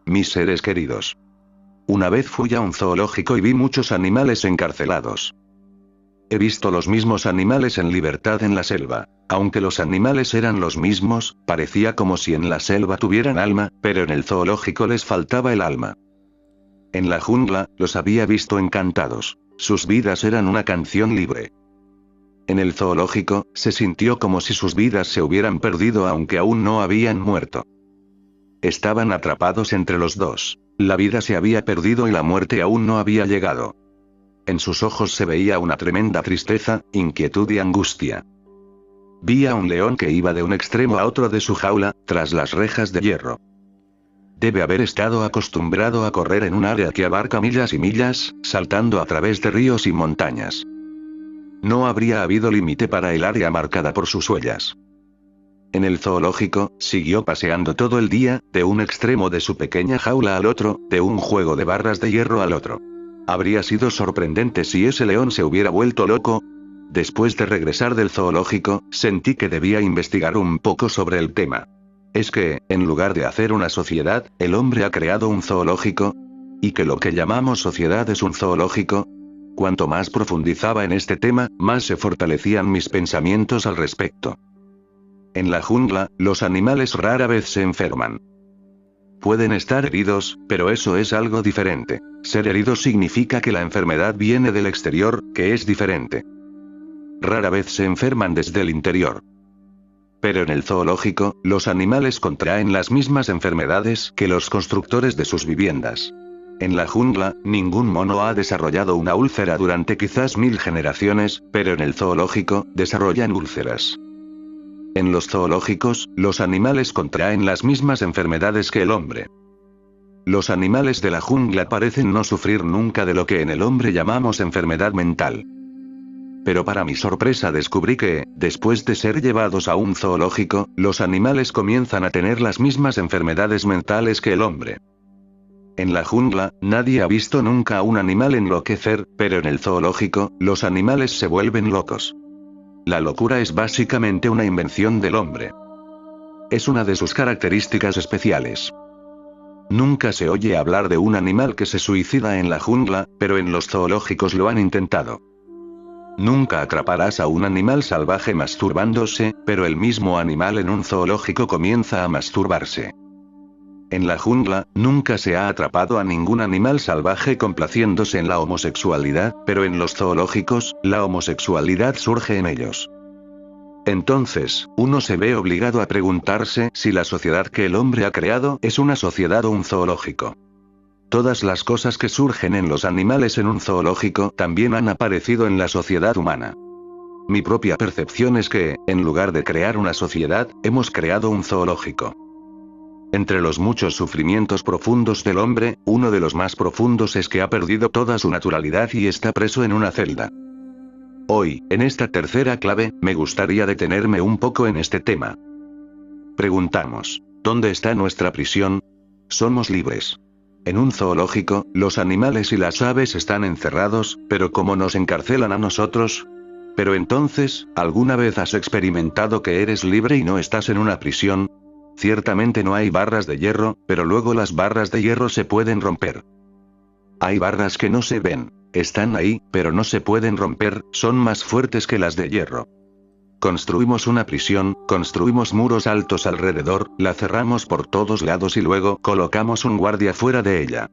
mis seres queridos. Una vez fui a un zoológico y vi muchos animales encarcelados. He visto los mismos animales en libertad en la selva. Aunque los animales eran los mismos, parecía como si en la selva tuvieran alma, pero en el zoológico les faltaba el alma. En la jungla, los había visto encantados. Sus vidas eran una canción libre. En el zoológico, se sintió como si sus vidas se hubieran perdido aunque aún no habían muerto. Estaban atrapados entre los dos. La vida se había perdido y la muerte aún no había llegado. En sus ojos se veía una tremenda tristeza, inquietud y angustia. Vi a un león que iba de un extremo a otro de su jaula, tras las rejas de hierro. Debe haber estado acostumbrado a correr en un área que abarca millas y millas, saltando a través de ríos y montañas. No habría habido límite para el área marcada por sus huellas. En el zoológico, siguió paseando todo el día, de un extremo de su pequeña jaula al otro, de un juego de barras de hierro al otro. Habría sido sorprendente si ese león se hubiera vuelto loco. Después de regresar del zoológico, sentí que debía investigar un poco sobre el tema. Es que, en lugar de hacer una sociedad, el hombre ha creado un zoológico. ¿Y que lo que llamamos sociedad es un zoológico? Cuanto más profundizaba en este tema, más se fortalecían mis pensamientos al respecto. En la jungla, los animales rara vez se enferman. Pueden estar heridos, pero eso es algo diferente. Ser herido significa que la enfermedad viene del exterior, que es diferente. Rara vez se enferman desde el interior. Pero en el zoológico, los animales contraen las mismas enfermedades que los constructores de sus viviendas. En la jungla, ningún mono ha desarrollado una úlcera durante quizás 1000 generaciones, pero en el zoológico, desarrollan úlceras. En los zoológicos, los animales contraen las mismas enfermedades que el hombre. Los animales de la jungla parecen no sufrir nunca de lo que en el hombre llamamos enfermedad mental. Pero para mi sorpresa descubrí que, después de ser llevados a un zoológico, los animales comienzan a tener las mismas enfermedades mentales que el hombre. En la jungla, nadie ha visto nunca a un animal enloquecer, pero en el zoológico, los animales se vuelven locos. La locura es básicamente una invención del hombre. Es una de sus características especiales. Nunca se oye hablar de un animal que se suicida en la jungla, pero en los zoológicos lo han intentado. Nunca atraparás a un animal salvaje masturbándose, pero el mismo animal en un zoológico comienza a masturbarse. En la jungla, nunca se ha atrapado a ningún animal salvaje complaciéndose en la homosexualidad, pero en los zoológicos, la homosexualidad surge en ellos. Entonces, uno se ve obligado a preguntarse si la sociedad que el hombre ha creado es una sociedad o un zoológico. Todas las cosas que surgen en los animales en un zoológico también han aparecido en la sociedad humana. Mi propia percepción es que, en lugar de crear una sociedad, hemos creado un zoológico. Entre los muchos sufrimientos profundos del hombre, uno de los más profundos es que ha perdido toda su naturalidad y está preso en una celda. Hoy, en esta tercera clave, me gustaría detenerme un poco en este tema. Preguntamos, ¿dónde está nuestra prisión? Somos libres. En un zoológico, los animales y las aves están encerrados, pero ¿cómo nos encarcelan a nosotros? Pero entonces, ¿alguna vez has experimentado que eres libre y no estás en una prisión? Ciertamente no hay barras de hierro, pero luego las barras de hierro se pueden romper. Hay barras que no se ven. Están ahí, pero no se pueden romper, son más fuertes que las de hierro. Construimos una prisión, construimos muros altos alrededor, la cerramos por todos lados y luego colocamos un guardia fuera de ella.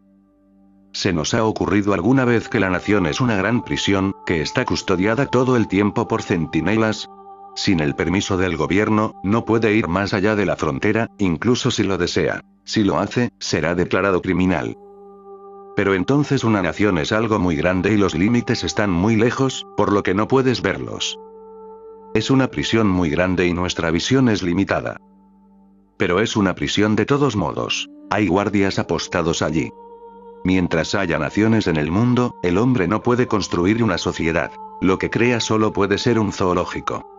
¿Se nos ha ocurrido alguna vez que la nación es una gran prisión, que está custodiada todo el tiempo por centinelas? Sin el permiso del gobierno, no puede ir más allá de la frontera, incluso si lo desea. Si lo hace, será declarado criminal. Pero entonces una nación es algo muy grande y los límites están muy lejos, por lo que no puedes verlos. Es una prisión muy grande y nuestra visión es limitada. Pero es una prisión de todos modos. Hay guardias apostados allí. Mientras haya naciones en el mundo, el hombre no puede construir una sociedad. Lo que crea solo puede ser un zoológico.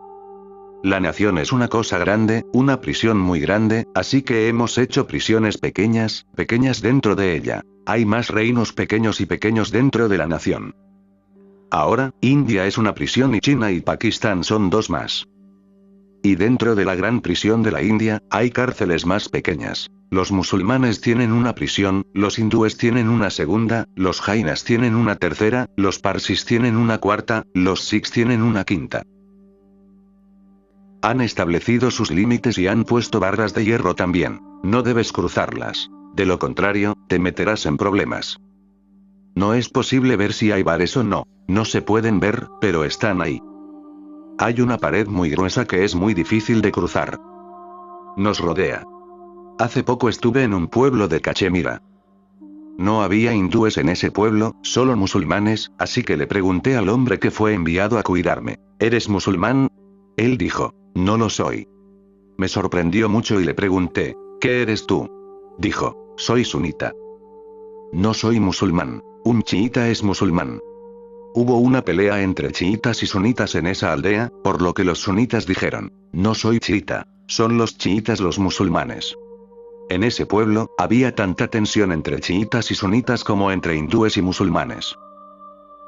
La nación es una cosa grande, una prisión muy grande, así que hemos hecho prisiones pequeñas, pequeñas dentro de ella. Hay más reinos pequeños y pequeños dentro de la nación. Ahora, India es una prisión y China y Pakistán son dos más. Y dentro de la gran prisión de la India, hay cárceles más pequeñas. Los musulmanes tienen una prisión, los hindúes tienen una segunda, los jainas tienen una tercera, los parsis tienen una cuarta, los sikhs tienen una quinta. Han establecido sus límites y han puesto barras de hierro también. No debes cruzarlas. De lo contrario, te meterás en problemas. No es posible ver si hay bares o no. No se pueden ver, pero están ahí. Hay una pared muy gruesa que es muy difícil de cruzar. Nos rodea. Hace poco estuve en un pueblo de Cachemira. No había hindúes en ese pueblo, solo musulmanes, así que le pregunté al hombre que fue enviado a cuidarme: ¿eres musulmán? Él dijo: no lo soy. Me sorprendió mucho y le pregunté: ¿qué eres tú? Dijo: soy sunita. No soy musulmán. Un chiita es musulmán. Hubo una pelea entre chiitas y sunitas en esa aldea, por lo que los sunitas dijeron: no soy chiita, son los chiitas los musulmanes. En ese pueblo, había tanta tensión entre chiitas y sunitas como entre hindúes y musulmanes.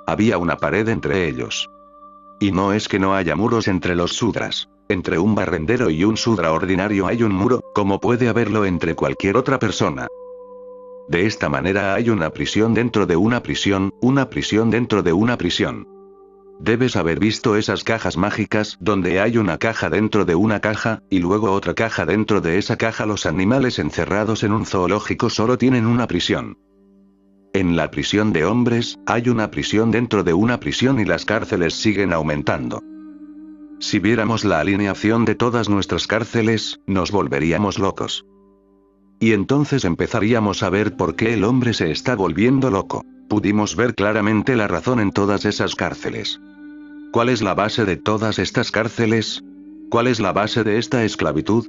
Había una pared entre ellos. Y no es que no haya muros entre los sudras. Entre un barrendero y un sudra ordinario hay un muro, como puede haberlo entre cualquier otra persona. De esta manera hay una prisión dentro de una prisión dentro de una prisión. Debes haber visto esas cajas mágicas donde hay una caja dentro de una caja, y luego otra caja dentro de esa caja. Los animales encerrados en un zoológico solo tienen una prisión. En la prisión de hombres, hay una prisión dentro de una prisión y las cárceles siguen aumentando. Si viéramos la alineación de todas nuestras cárceles, nos volveríamos locos. Y entonces empezaríamos a ver por qué el hombre se está volviendo loco. Pudimos ver claramente la razón en todas esas cárceles. ¿Cuál es la base de todas estas cárceles? ¿Cuál es la base de esta esclavitud?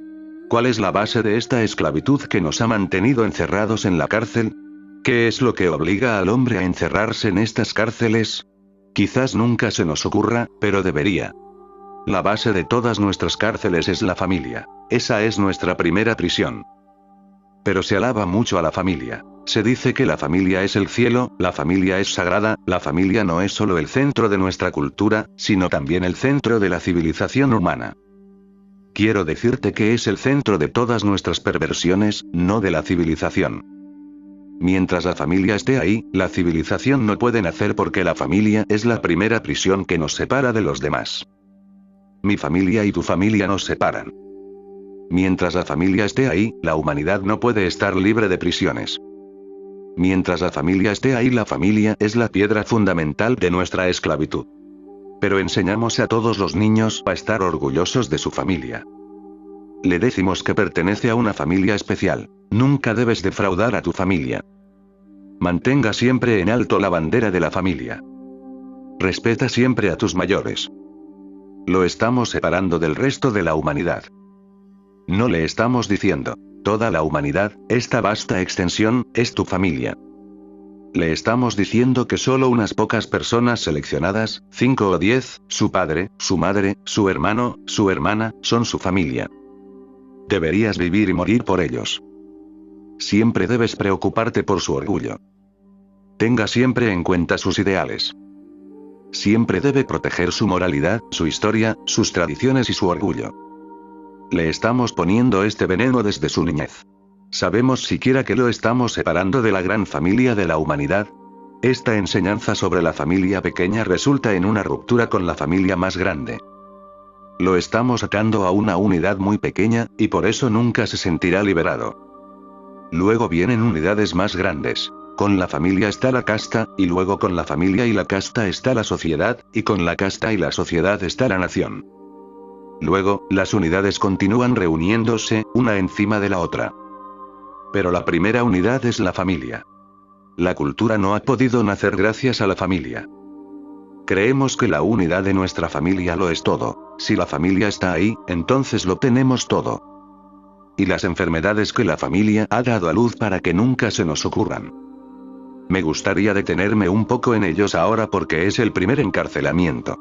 ¿Cuál es la base de esta esclavitud que nos ha mantenido encerrados en la cárcel? ¿Qué es lo que obliga al hombre a encerrarse en estas cárceles? Quizás nunca se nos ocurra, pero debería. La base de todas nuestras cárceles es la familia. Esa es nuestra primera prisión. Pero se alaba mucho a la familia. Se dice que la familia es el cielo, la familia es sagrada, la familia no es solo el centro de nuestra cultura, sino también el centro de la civilización humana. Quiero decirte que es el centro de todas nuestras perversiones, no de la civilización. Mientras la familia esté ahí, la civilización no puede nacer porque la familia es la primera prisión que nos separa de los demás. Mi familia y tu familia nos separan. Mientras la familia esté ahí, la humanidad no puede estar libre de prisiones. Mientras la familia esté ahí, la familia es la piedra fundamental de nuestra esclavitud. Pero enseñamos a todos los niños a estar orgullosos de su familia. Le decimos que pertenece a una familia especial. Nunca debes defraudar a tu familia. Mantenga siempre en alto la bandera de la familia. Respeta siempre a tus mayores. Lo estamos separando del resto de la humanidad. No le estamos diciendo: toda la humanidad, esta vasta extensión, es tu familia. Le estamos diciendo que solo unas pocas personas seleccionadas, 5 o 10, su padre, su madre, su hermano, su hermana, son su familia. Deberías vivir y morir por ellos. Siempre debes preocuparte por su orgullo. Tenga siempre en cuenta sus ideales. Siempre debe proteger su moralidad, su historia, sus tradiciones y su orgullo. Le estamos poniendo este veneno desde su niñez. ¿Sabemos siquiera que lo estamos separando de la gran familia de la humanidad? Esta enseñanza sobre la familia pequeña resulta en una ruptura con la familia más grande. Lo estamos atando a una unidad muy pequeña, y por eso nunca se sentirá liberado. Luego vienen unidades más grandes. Con la familia está la casta, y luego con la familia y la casta está la sociedad, y con la casta y la sociedad está la nación. Luego, las unidades continúan reuniéndose, una encima de la otra. Pero la primera unidad es la familia. La cultura no ha podido nacer gracias a la familia. Creemos que la unidad de nuestra familia lo es todo. Si la familia está ahí, entonces lo tenemos todo. Y las enfermedades que la familia ha dado a luz para que nunca se nos ocurran. Me gustaría detenerme un poco en ellos ahora porque es el primer encarcelamiento.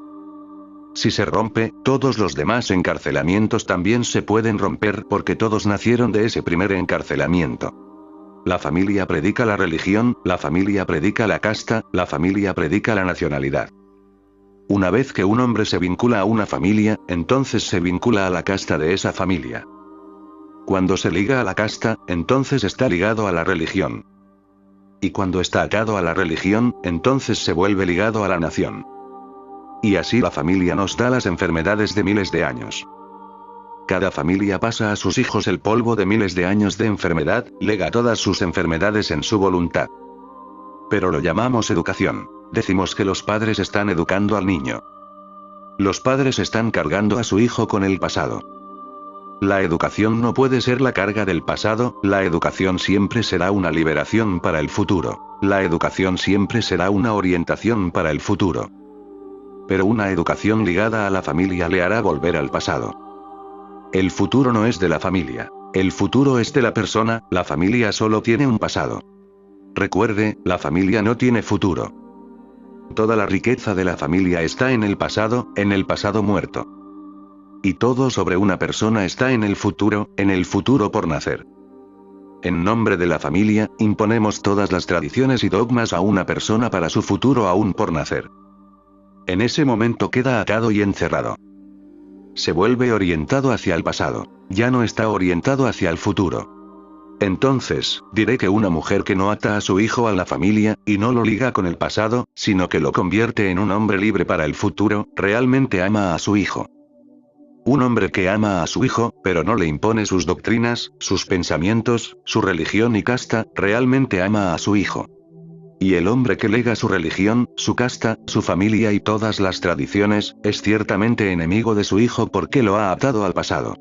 Si se rompe, todos los demás encarcelamientos también se pueden romper porque todos nacieron de ese primer encarcelamiento. La familia predica la religión, la familia predica la casta, la familia predica la nacionalidad. Una vez que un hombre se vincula a una familia, entonces se vincula a la casta de esa familia. Cuando se liga a la casta, entonces está ligado a la religión. Y cuando está atado a la religión, entonces se vuelve ligado a la nación. Y así la familia nos da las enfermedades de miles de años. Cada familia pasa a sus hijos el polvo de miles de años de enfermedad, lega todas sus enfermedades en su voluntad. Pero lo llamamos educación. Decimos que los padres están educando al niño. Los padres están cargando a su hijo con el pasado. La educación no puede ser la carga del pasado, la educación siempre será una liberación para el futuro. La educación siempre será una orientación para el futuro. Pero una educación ligada a la familia le hará volver al pasado. El futuro no es de la familia. El futuro es de la persona, la familia solo tiene un pasado. Recuerde, la familia no tiene futuro. Toda la riqueza de la familia está en el pasado muerto. Y todo sobre una persona está en el futuro por nacer. En nombre de la familia, imponemos todas las tradiciones y dogmas a una persona para su futuro aún por nacer. En ese momento queda atado y encerrado. Se vuelve orientado hacia el pasado, ya no está orientado hacia el futuro. Entonces, diré que una mujer que no ata a su hijo a la familia, y no lo liga con el pasado, sino que lo convierte en un hombre libre para el futuro, realmente ama a su hijo. Un hombre que ama a su hijo, pero no le impone sus doctrinas, sus pensamientos, su religión y casta, realmente ama a su hijo. Y el hombre que lega su religión, su casta, su familia y todas las tradiciones, es ciertamente enemigo de su hijo porque lo ha atado al pasado.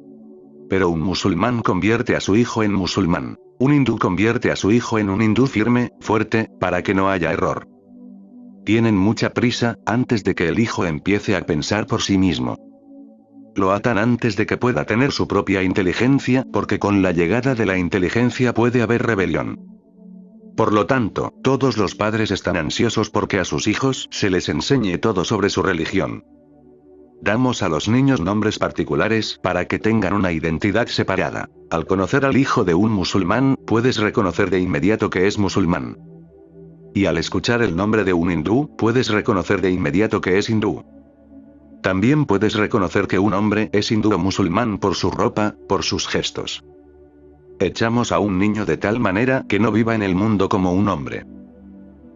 Pero un musulmán convierte a su hijo en musulmán. Un hindú convierte a su hijo en un hindú firme, fuerte, para que no haya error. Tienen mucha prisa, antes de que el hijo empiece a pensar por sí mismo. Lo atan antes de que pueda tener su propia inteligencia, porque con la llegada de la inteligencia puede haber rebelión. Por lo tanto, todos los padres están ansiosos porque a sus hijos se les enseñe todo sobre su religión. Damos a los niños nombres particulares para que tengan una identidad separada. Al conocer al hijo de un musulmán, puedes reconocer de inmediato que es musulmán. Y al escuchar el nombre de un hindú, puedes reconocer de inmediato que es hindú. También puedes reconocer que un hombre es hindú o musulmán por su ropa, por sus gestos. Echamos a un niño de tal manera que no viva en el mundo como un hombre.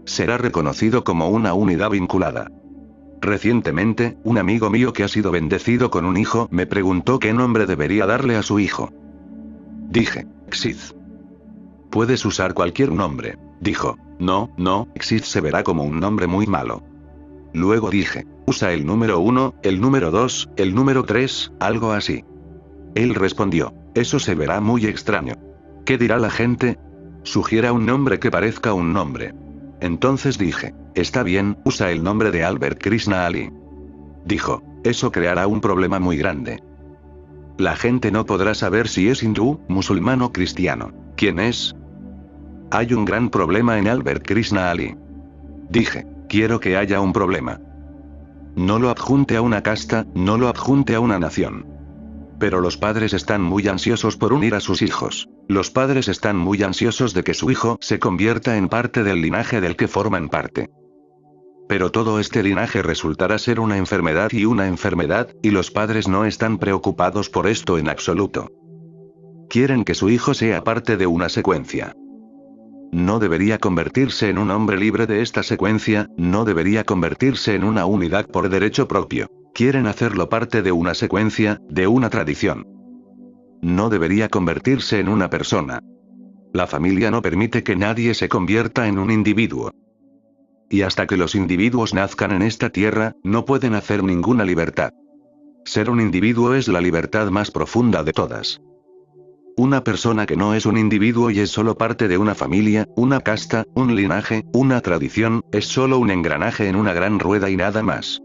Será reconocido como una unidad vinculada. Recientemente, un amigo mío que ha sido bendecido con un hijo me preguntó qué nombre debería darle a su hijo. Dije, Exid. Puedes usar cualquier nombre. Dijo, no, Exid se verá como un nombre muy malo. Luego dije, usa el número 1, el número 2, el número 3, algo así. Él respondió, eso se verá muy extraño. ¿Qué dirá la gente? Sugiera un nombre que parezca un nombre. Entonces dije, está bien, usa el nombre de Albert Krishna Ali. Dijo, eso creará un problema muy grande. La gente no podrá saber si es hindú, musulmán o cristiano. ¿Quién es? Hay un gran problema en Albert Krishna Ali. Dije, quiero que haya un problema. No lo adjunte a una casta, no lo adjunte a una nación. Pero los padres están muy ansiosos por unir a sus hijos. Los padres están muy ansiosos de que su hijo se convierta en parte del linaje del que forman parte. Pero todo este linaje resultará ser una enfermedad, y los padres no están preocupados por esto en absoluto. Quieren que su hijo sea parte de una secuencia. No debería convertirse en un hombre libre de esta secuencia, no debería convertirse en una unidad por derecho propio. Quieren hacerlo parte de una secuencia, de una tradición. No debería convertirse en una persona. La familia no permite que nadie se convierta en un individuo. Y hasta que los individuos nazcan en esta tierra, no pueden hacer ninguna libertad. Ser un individuo es la libertad más profunda de todas. Una persona que no es un individuo y es solo parte de una familia, una casta, un linaje, una tradición, es solo un engranaje en una gran rueda y nada más.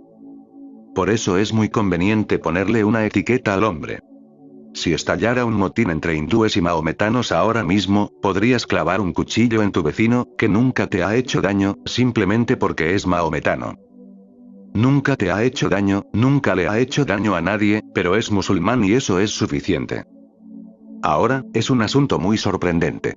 Por eso es muy conveniente ponerle una etiqueta al hombre. Si estallara un motín entre hindúes y mahometanos ahora mismo, podrías clavar un cuchillo en tu vecino, que nunca te ha hecho daño, simplemente porque es mahometano. Nunca te ha hecho daño, nunca le ha hecho daño a nadie, pero es musulmán y eso es suficiente. Ahora, es un asunto muy sorprendente.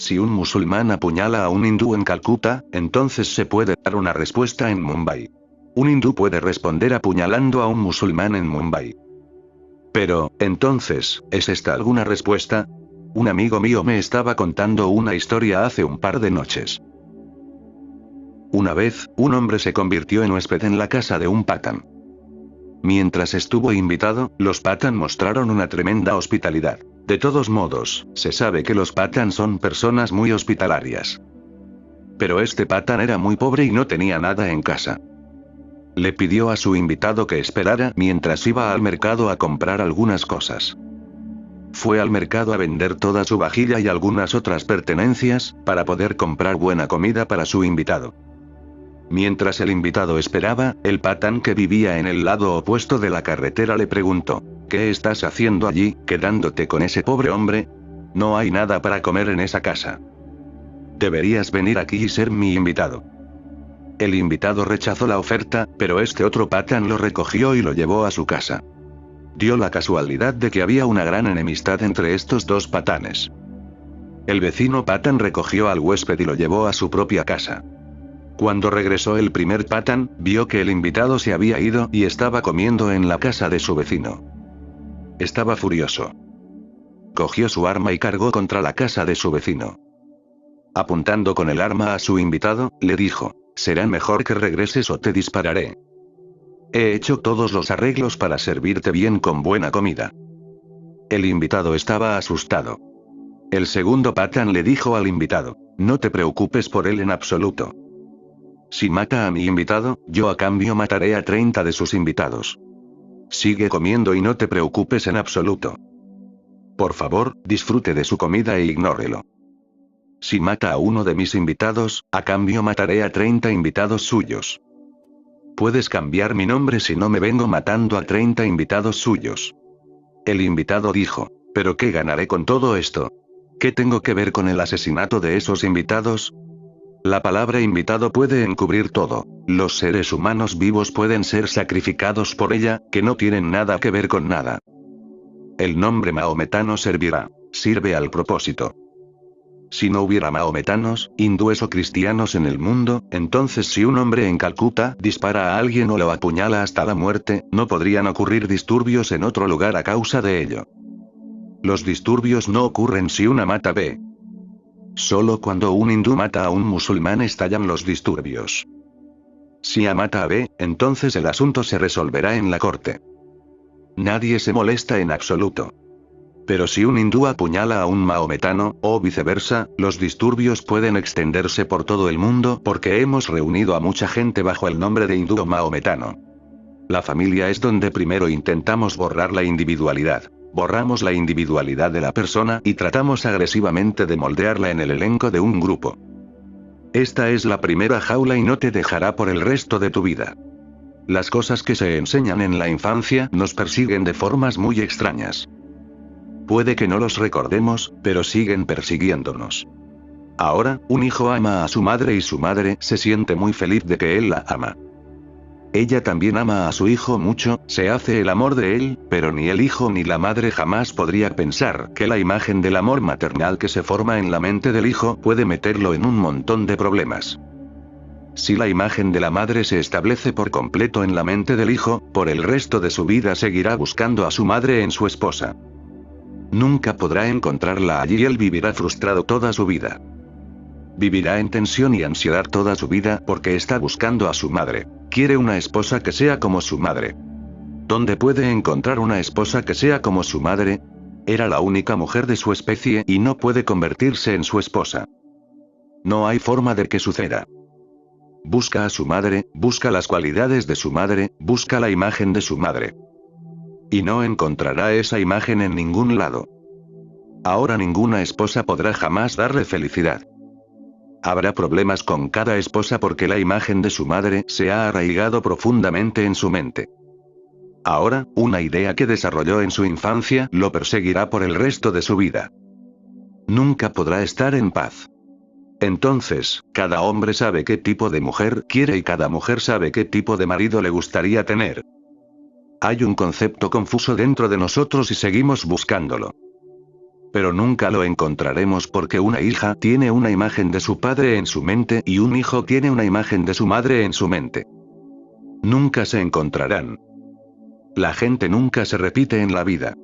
Si un musulmán apuñala a un hindú en Calcuta, entonces se puede dar una respuesta en Mumbai. Un hindú puede responder apuñalando a un musulmán en Mumbai. Pero, entonces, ¿es esta alguna respuesta? Un amigo mío me estaba contando una historia hace un par de noches. Una vez, un hombre se convirtió en huésped en la casa de un patán. Mientras estuvo invitado, los patán mostraron una tremenda hospitalidad. De todos modos, se sabe que los patán son personas muy hospitalarias. Pero este patán era muy pobre y no tenía nada en casa. Le pidió a su invitado que esperara mientras iba al mercado a comprar algunas cosas. Fue al mercado a vender toda su vajilla y algunas otras pertenencias, para poder comprar buena comida para su invitado. Mientras el invitado esperaba, el patán que vivía en el lado opuesto de la carretera le preguntó: ¿qué estás haciendo allí, quedándote con ese pobre hombre? No hay nada para comer en esa casa. Deberías venir aquí y ser mi invitado. El invitado rechazó la oferta, pero este otro patán lo recogió y lo llevó a su casa. Dio la casualidad de que había una gran enemistad entre estos dos patanes. El vecino patán recogió al huésped y lo llevó a su propia casa. Cuando regresó el primer patán, vio que el invitado se había ido y estaba comiendo en la casa de su vecino. Estaba furioso. Cogió su arma y cargó contra la casa de su vecino. Apuntando con el arma a su invitado, le dijo: será mejor que regreses o te dispararé. He hecho todos los arreglos para servirte bien con buena comida. El invitado estaba asustado. El segundo patán le dijo al invitado: no te preocupes por él en absoluto. Si mata a mi invitado, yo a cambio mataré a 30 de sus invitados. Sigue comiendo y no te preocupes en absoluto. Por favor, disfrute de su comida e ignórelo. Si mata a uno de mis invitados, a cambio mataré a 30 invitados suyos. Puedes cambiar mi nombre si no me vengo matando a 30 invitados suyos. El invitado dijo: ¿pero qué ganaré con todo esto? ¿Qué tengo que ver con el asesinato de esos invitados? La palabra invitado puede encubrir todo. Los seres humanos vivos pueden ser sacrificados por ella, que no tienen nada que ver con nada. El nombre maometano servirá. Sirve al propósito. Si no hubiera maometanos, hindúes o cristianos en el mundo, entonces si un hombre en Calcuta dispara a alguien o lo apuñala hasta la muerte, no podrían ocurrir disturbios en otro lugar a causa de ello. Los disturbios no ocurren si una mata B. Solo cuando un hindú mata a un musulmán estallan los disturbios. Si A mata a B, entonces el asunto se resolverá en la corte. Nadie se molesta en absoluto. Pero si un hindú apuñala a un maometano, o viceversa, los disturbios pueden extenderse por todo el mundo porque hemos reunido a mucha gente bajo el nombre de hindú o maometano. La familia es donde primero intentamos borrar la individualidad. Borramos la individualidad de la persona y tratamos agresivamente de moldearla en el elenco de un grupo. Esta es la primera jaula y no te dejará por el resto de tu vida. Las cosas que se enseñan en la infancia nos persiguen de formas muy extrañas. Puede que no los recordemos, pero siguen persiguiéndonos. Ahora, un hijo ama a su madre y su madre se siente muy feliz de que él la ama. Ella también ama a su hijo mucho, se hace el amor de él, pero ni el hijo ni la madre jamás podría pensar que la imagen del amor maternal que se forma en la mente del hijo puede meterlo en un montón de problemas. Si la imagen de la madre se establece por completo en la mente del hijo, por el resto de su vida seguirá buscando a su madre en su esposa. Nunca podrá encontrarla allí y él vivirá frustrado toda su vida. Vivirá en tensión y ansiedad toda su vida porque está buscando a su madre. Quiere una esposa que sea como su madre. ¿Dónde puede encontrar una esposa que sea como su madre? Era la única mujer de su especie y no puede convertirse en su esposa. No hay forma de que suceda. Busca a su madre, busca las cualidades de su madre, busca la imagen de su madre. Y no encontrará esa imagen en ningún lado. Ahora ninguna esposa podrá jamás darle felicidad. Habrá problemas con cada esposa porque la imagen de su madre se ha arraigado profundamente en su mente. Ahora, una idea que desarrolló en su infancia lo perseguirá por el resto de su vida. Nunca podrá estar en paz. Entonces, cada hombre sabe qué tipo de mujer quiere y cada mujer sabe qué tipo de marido le gustaría tener. Hay un concepto confuso dentro de nosotros y seguimos buscándolo. Pero nunca lo encontraremos porque una hija tiene una imagen de su padre en su mente y un hijo tiene una imagen de su madre en su mente. Nunca se encontrarán. La gente nunca se repite en la vida.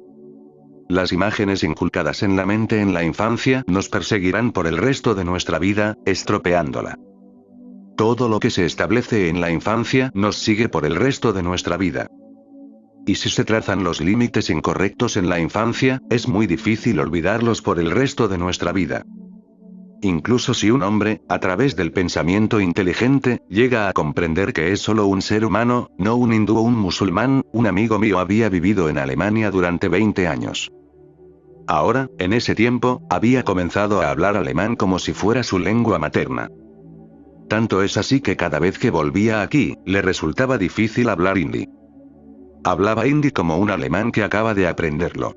Las imágenes inculcadas en la mente en la infancia nos perseguirán por el resto de nuestra vida, estropeándola. Todo lo que se establece en la infancia nos sigue por el resto de nuestra vida. Y si se trazan los límites incorrectos en la infancia, es muy difícil olvidarlos por el resto de nuestra vida. Incluso si un hombre, a través del pensamiento inteligente, llega a comprender que es solo un ser humano, no un hindú o un musulmán. Un amigo mío había vivido en Alemania durante 20 años. Ahora, en ese tiempo, había comenzado a hablar alemán como si fuera su lengua materna. Tanto es así que cada vez que volvía aquí, le resultaba difícil hablar hindi. Hablaba hindi como un alemán que acaba de aprenderlo.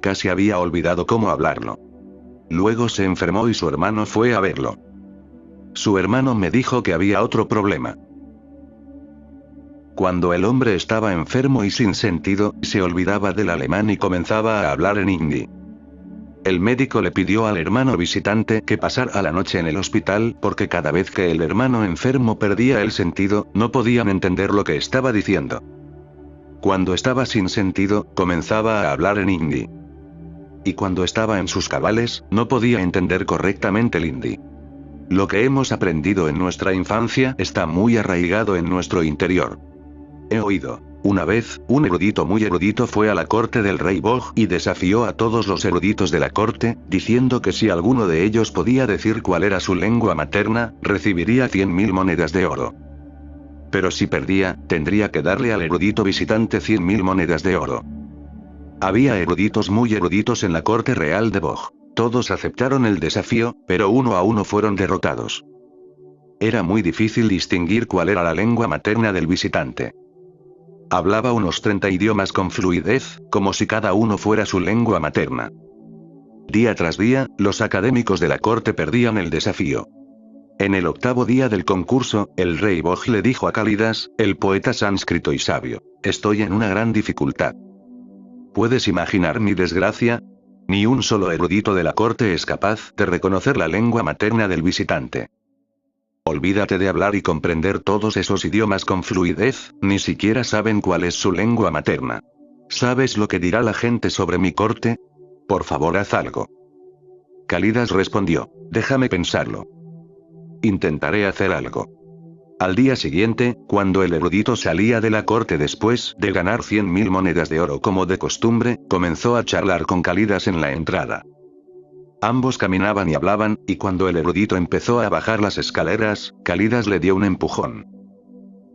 Casi había olvidado cómo hablarlo. Luego se enfermó y su hermano fue a verlo. Su hermano me dijo que había otro problema. Cuando el hombre estaba enfermo y sin sentido, se olvidaba del alemán y comenzaba a hablar en hindi. El médico le pidió al hermano visitante que pasara la noche en el hospital porque cada vez que el hermano enfermo perdía el sentido, no podían entender lo que estaba diciendo. Cuando estaba sin sentido, comenzaba a hablar en hindi. Y cuando estaba en sus cabales, no podía entender correctamente el hindi. Lo que hemos aprendido en nuestra infancia está muy arraigado en nuestro interior. He oído. Una vez, un erudito muy erudito fue a la corte del rey Boj y desafió a todos los eruditos de la corte, diciendo que si alguno de ellos podía decir cuál era su lengua materna, recibiría 100.000 monedas de oro. Pero si perdía, tendría que darle al erudito visitante 100.000 monedas de oro. Había eruditos muy eruditos en la corte real de Boj. Todos aceptaron el desafío, pero uno a uno fueron derrotados. Era muy difícil distinguir cuál era la lengua materna del visitante. Hablaba unos 30 idiomas con fluidez, como si cada uno fuera su lengua materna. Día tras día, los académicos de la corte perdían el desafío. En el 8º día del concurso, el rey Boj le dijo a Cálidas, el poeta sánscrito y sabio: estoy en una gran dificultad. ¿Puedes imaginar mi desgracia? Ni un solo erudito de la corte es capaz de reconocer la lengua materna del visitante. Olvídate de hablar y comprender todos esos idiomas con fluidez, ni siquiera saben cuál es su lengua materna. ¿Sabes lo que dirá la gente sobre mi corte? Por favor, haz algo. Cálidas respondió: déjame pensarlo. Intentaré hacer algo. Al día siguiente, cuando el erudito salía de la corte después de ganar 100.000 monedas de oro como de costumbre, comenzó a charlar con Cálidas en la entrada. Ambos caminaban y hablaban, y cuando el erudito empezó a bajar las escaleras, Cálidas le dio un empujón.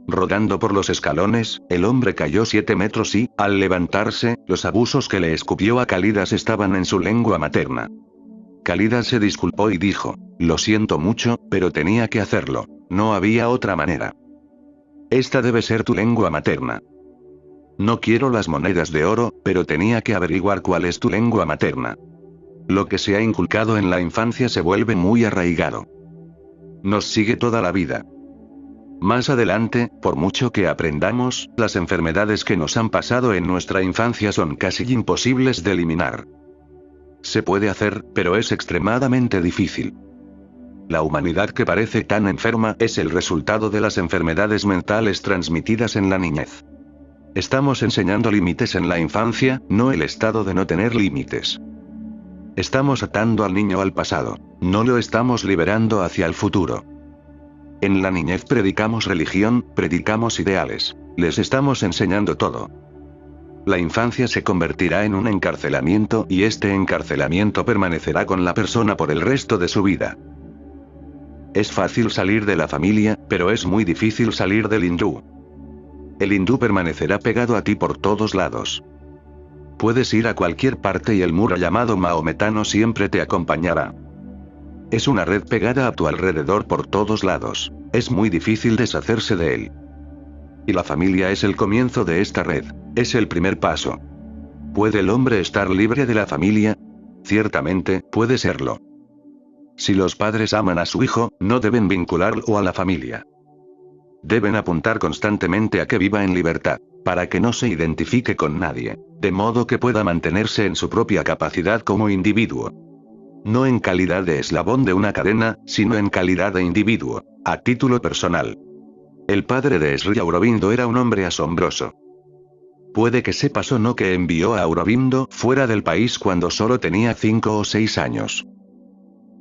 Rodando por los escalones, el hombre cayó 7 metros y, al levantarse, los abusos que le escupió a Cálidas estaban en su lengua materna. Cálidas se disculpó y dijo: lo siento mucho, pero tenía que hacerlo. No había otra manera. Esta debe ser tu lengua materna. No quiero las monedas de oro, pero tenía que averiguar cuál es tu lengua materna. Lo que se ha inculcado en la infancia se vuelve muy arraigado. Nos sigue toda la vida. Más adelante, por mucho que aprendamos, las enfermedades que nos han pasado en nuestra infancia son casi imposibles de eliminar. Se puede hacer, pero es extremadamente difícil. La humanidad que parece tan enferma es el resultado de las enfermedades mentales transmitidas en la niñez. Estamos enseñando límites en la infancia, no el estado de no tener límites. Estamos atando al niño al pasado, no lo estamos liberando hacia el futuro. En la niñez predicamos religión, predicamos ideales. Les estamos enseñando todo. La infancia se convertirá en un encarcelamiento y este encarcelamiento permanecerá con la persona por el resto de su vida. Es fácil salir de la familia, pero es muy difícil salir del hindú. El hindú permanecerá pegado a ti por todos lados. Puedes ir a cualquier parte y el muro llamado maometano siempre te acompañará. Es una red pegada a tu alrededor por todos lados. Es muy difícil deshacerse de él. Y la familia es el comienzo de esta red. Es el primer paso. ¿Puede el hombre estar libre de la familia? Ciertamente, puede serlo. Si los padres aman a su hijo, no deben vincularlo a la familia. Deben apuntar constantemente a que viva en libertad. para que no se identifique con nadie, de modo que pueda mantenerse en su propia capacidad como individuo. No en calidad de eslabón de una cadena, sino en calidad de individuo, a título personal. El padre de Sri Aurobindo era un hombre asombroso. Puede que sepas o no que envió a Aurobindo fuera del país cuando solo tenía 5 o 6 años.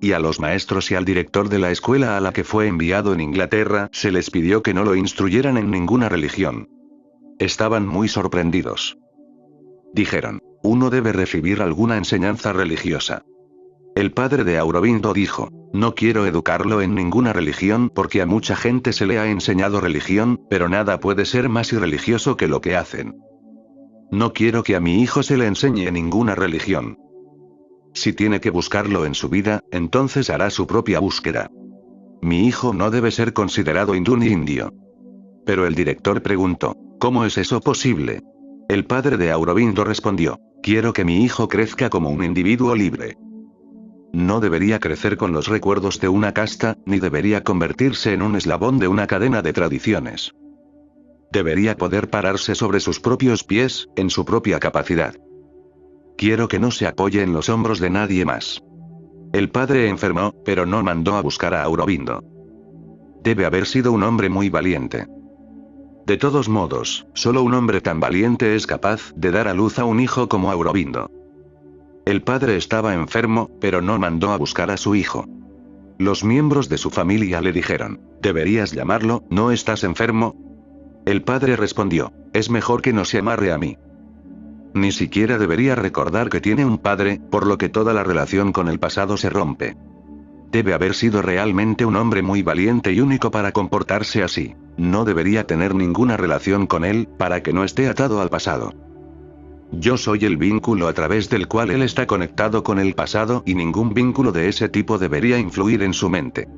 Y a los maestros y al director de la escuela a la que fue enviado en Inglaterra, se les pidió que no lo instruyeran en ninguna religión. Estaban muy sorprendidos. Dijeron, uno debe recibir alguna enseñanza religiosa. El padre de Aurobindo dijo, no quiero educarlo en ninguna religión porque a mucha gente se le ha enseñado religión, pero nada puede ser más irreligioso que lo que hacen. No quiero que a mi hijo se le enseñe ninguna religión. Si tiene que buscarlo en su vida, entonces hará su propia búsqueda. Mi hijo no debe ser considerado hindú ni indio. Pero el director preguntó, ¿cómo es eso posible? El padre de Aurobindo respondió, quiero que mi hijo crezca como un individuo libre. No debería crecer con los recuerdos de una casta, ni debería convertirse en un eslabón de una cadena de tradiciones. Debería poder pararse sobre sus propios pies, en su propia capacidad. Quiero que no se apoye en los hombros de nadie más. El padre enfermó, pero no mandó a buscar a Aurobindo. Debe haber sido un hombre muy valiente. De todos modos, solo un hombre tan valiente es capaz de dar a luz a un hijo como Aurobindo. El padre estaba enfermo, pero no mandó a buscar a su hijo. Los miembros de su familia le dijeron, deberías llamarlo, ¿no estás enfermo? El padre respondió, es mejor que no se amarre a mí. Ni siquiera debería recordar que tiene un padre, por lo que toda la relación con el pasado se rompe. Debe haber sido realmente un hombre muy valiente y único para comportarse así. No debería tener ninguna relación con él, para que no esté atado al pasado. Yo soy el vínculo a través del cual él está conectado con el pasado y ningún vínculo de ese tipo debería influir en su mente.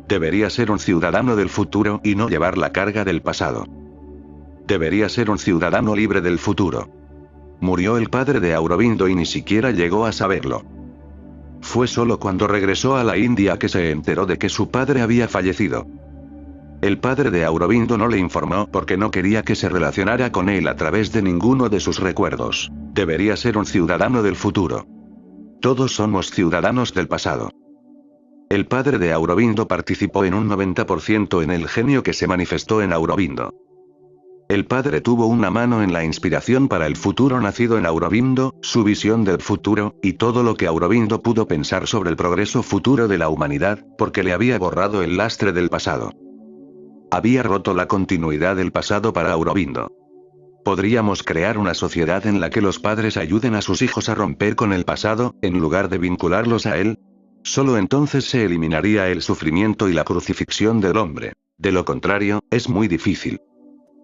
Debería ser un ciudadano del futuro y no llevar la carga del pasado. Debería ser un ciudadano libre del futuro. Murió el padre de Aurobindo y ni siquiera llegó a saberlo. Fue solo cuando regresó a la India que se enteró de que su padre había fallecido. El padre de Aurobindo no le informó porque no quería que se relacionara con él a través de ninguno de sus recuerdos. Debería ser un ciudadano del futuro. Todos somos ciudadanos del pasado. El padre de Aurobindo participó en un 90% en el genio que se manifestó en Aurobindo. El padre tuvo una mano en la inspiración para el futuro nacido en Aurobindo, su visión del futuro, y todo lo que Aurobindo pudo pensar sobre el progreso futuro de la humanidad, porque le había borrado el lastre del pasado. Había roto la continuidad del pasado para Aurobindo. ¿Podríamos crear una sociedad en la que los padres ayuden a sus hijos a romper con el pasado, en lugar de vincularlos a él? Solo entonces se eliminaría el sufrimiento y la crucifixión del hombre. De lo contrario, es muy difícil.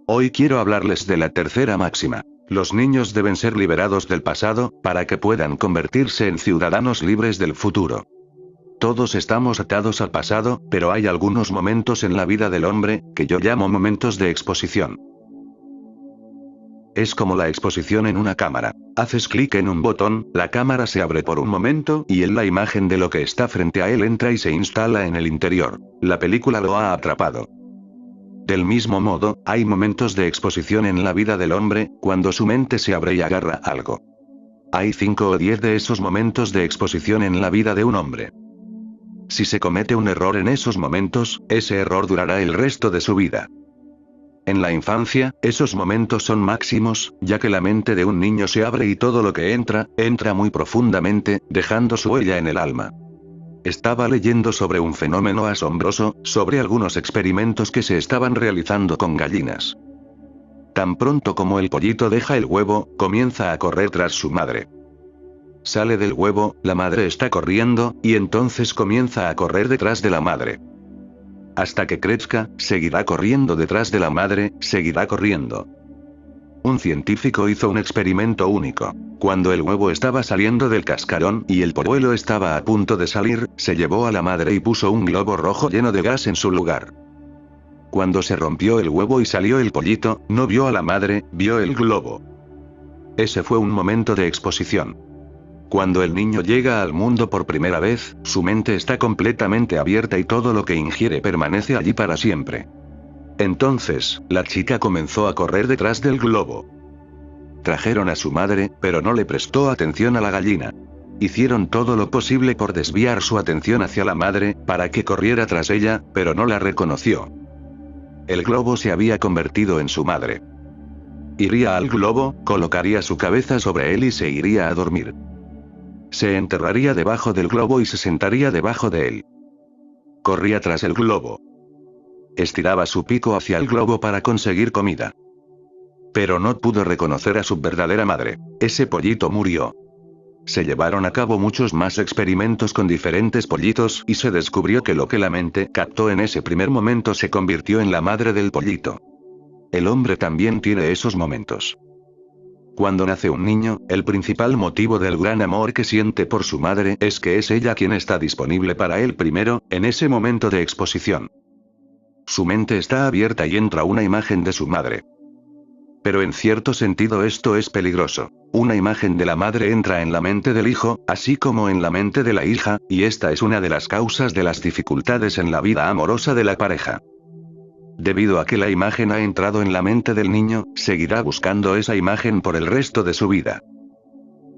Hoy quiero hablarles de la tercera máxima. Los niños deben ser liberados del pasado, para que puedan convertirse en ciudadanos libres del futuro. Todos estamos atados al pasado, pero hay algunos momentos en la vida del hombre, que yo llamo momentos de exposición. Es como la exposición en una cámara. Haces clic en un botón, la cámara se abre por un momento, y la imagen de lo que está frente a él entra y se instala en el interior. La película lo ha atrapado. Del mismo modo, hay momentos de exposición en la vida del hombre, cuando su mente se abre y agarra algo. Hay 5 o 10 de esos momentos de exposición en la vida de un hombre. Si se comete un error en esos momentos, ese error durará el resto de su vida. En la infancia, esos momentos son máximos, ya que la mente de un niño se abre y todo lo que entra muy profundamente, dejando su huella en el alma. Estaba leyendo sobre un fenómeno asombroso, sobre algunos experimentos que se estaban realizando con gallinas. Tan pronto como el pollito deja el huevo, comienza a correr tras su madre. Sale del huevo, la madre está corriendo, y entonces comienza a correr detrás de la madre. Hasta que crezca, seguirá corriendo detrás de la madre, seguirá corriendo. Un científico hizo un experimento único. Cuando el huevo estaba saliendo del cascarón y el polluelo estaba a punto de salir, se llevó a la madre y puso un globo rojo lleno de gas en su lugar. Cuando se rompió el huevo y salió el pollito, no vio a la madre, vio el globo. Ese fue un momento de exposición. Cuando el niño llega al mundo por primera vez, su mente está completamente abierta y todo lo que ingiere permanece allí para siempre. Entonces, la chica comenzó a correr detrás del globo. Trajeron a su madre, pero no le prestó atención a la gallina. Hicieron todo lo posible por desviar su atención hacia la madre, para que corriera tras ella, pero no la reconoció. El globo se había convertido en su madre. Iría al globo, colocaría su cabeza sobre él y se iría a dormir. Se enterraría debajo del globo y se sentaría debajo de él. Corría tras el globo. Estiraba su pico hacia el globo para conseguir comida. Pero no pudo reconocer a su verdadera madre. Ese pollito murió. Se llevaron a cabo muchos más experimentos con diferentes pollitos y se descubrió que lo que la mente captó en ese primer momento se convirtió en la madre del pollito. El hombre también tiene esos momentos. Cuando nace un niño, el principal motivo del gran amor que siente por su madre es que es ella quien está disponible para él primero, en ese momento de exposición. Su mente está abierta y entra una imagen de su madre. Pero en cierto sentido esto es peligroso. Una imagen de la madre entra en la mente del hijo, así como en la mente de la hija, y esta es una de las causas de las dificultades en la vida amorosa de la pareja. Debido a que la imagen ha entrado en la mente del niño, seguirá buscando esa imagen por el resto de su vida.